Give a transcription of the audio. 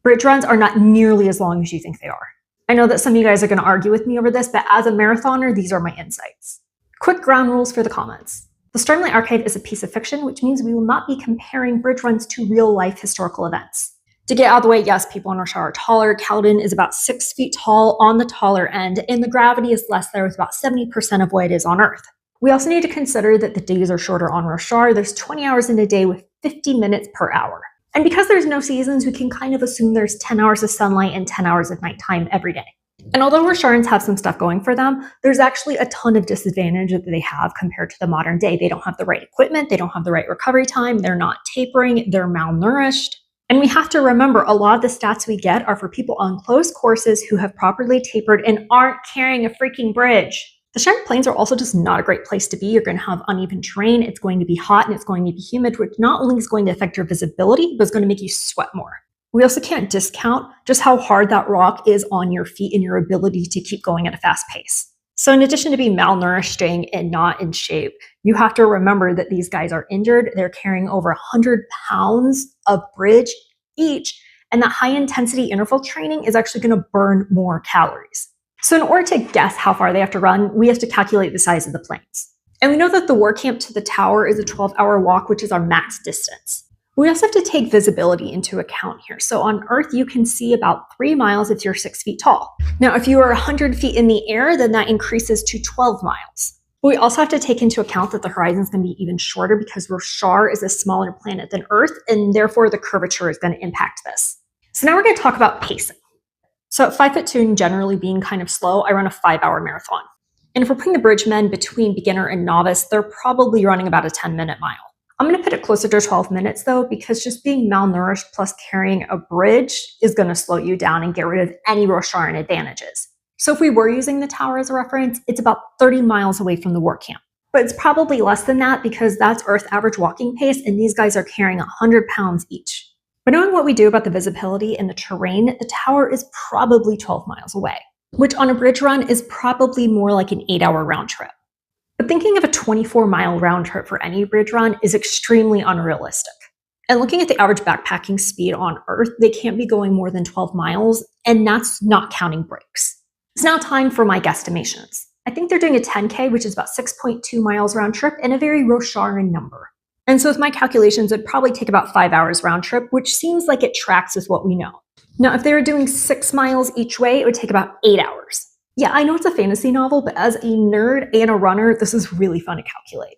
Bridge runs are not nearly as long as you think they are. I know that some of you guys are going to argue with me over this, but as a marathoner, these are my insights. Quick ground rules for the comments. The Stormlight Archive is a piece of fiction, which means we will not be comparing bridge runs to real-life historical events. To get out of the way, yes, people in Roshar are taller. Kaladin is about 6 feet tall on the taller end, and the gravity is less there with about 70% of what it is on Earth. We also need to consider that the days are shorter on Roshar. There's 20 hours in a day with 50 minutes per hour. And because there's no seasons, we can kind of assume there's 10 hours of sunlight and 10 hours of nighttime every day. And although Rosharans have some stuff going for them, there's actually a ton of disadvantage that they have compared to the modern day. They don't have the right equipment, they don't have the right recovery time, they're not tapering, they're malnourished. And we have to remember a lot of the stats we get are for people on close courses who have properly tapered and aren't carrying a freaking bridge. The Shattered Plains are also just not a great place to be. You're going to have uneven terrain, it's going to be hot, and it's going to be humid, which not only is going to affect your visibility, but it's going to make you sweat more. We also can't discount just how hard that rock is on your feet and your ability to keep going at a fast pace. So in addition to being malnourished and not in shape, you have to remember that these guys are injured. They're carrying over 100 pounds of bridge each, and that high intensity interval training is actually going to burn more calories. So in order to guess how far they have to run, we have to calculate the size of the plains. And we know that the war camp to the tower is a 12-hour walk, which is our max distance. We also have to take visibility into account here. So on Earth, you can see about 3 miles if you're 6 feet tall. Now, if you are 100 feet in the air, then that increases to 12 miles. But we also have to take into account that the horizon is going to be even shorter because Roshar is a smaller planet than Earth, and therefore the curvature is going to impact this. So now we're going to talk about pacing. So at 5'2" and generally being kind of slow, I run a 5-hour marathon. And if we're putting the bridge men between beginner and novice, they're probably running about a 10-minute mile. I'm going to put it closer to 12 minutes though, because just being malnourished plus carrying a bridge is going to slow you down and get rid of any Rosharan advantages. So if we were using the tower as a reference, it's about 30 miles away from the war camp. But it's probably less than that because that's Earth average walking pace, and these guys are carrying 100 pounds each. But knowing what we do about the visibility and the terrain, the tower is probably 12 miles away, which on a bridge run is probably more like an 8-hour round trip. But thinking of a 24-mile round trip for any bridge run is extremely unrealistic. And looking at the average backpacking speed on Earth, they can't be going more than 12 miles, and that's not counting breaks. It's now time for my guesstimations. I think they're doing a 10K, which is about 6.2 miles round trip, and a very Rosharan number. And so with my calculations, it'd probably take about 5 hours round trip, which seems like it tracks with what we know. Now, if they were doing 6 miles each way, it would take about 8 hours. Yeah, I know it's a fantasy novel, but as a nerd and a runner, this is really fun to calculate.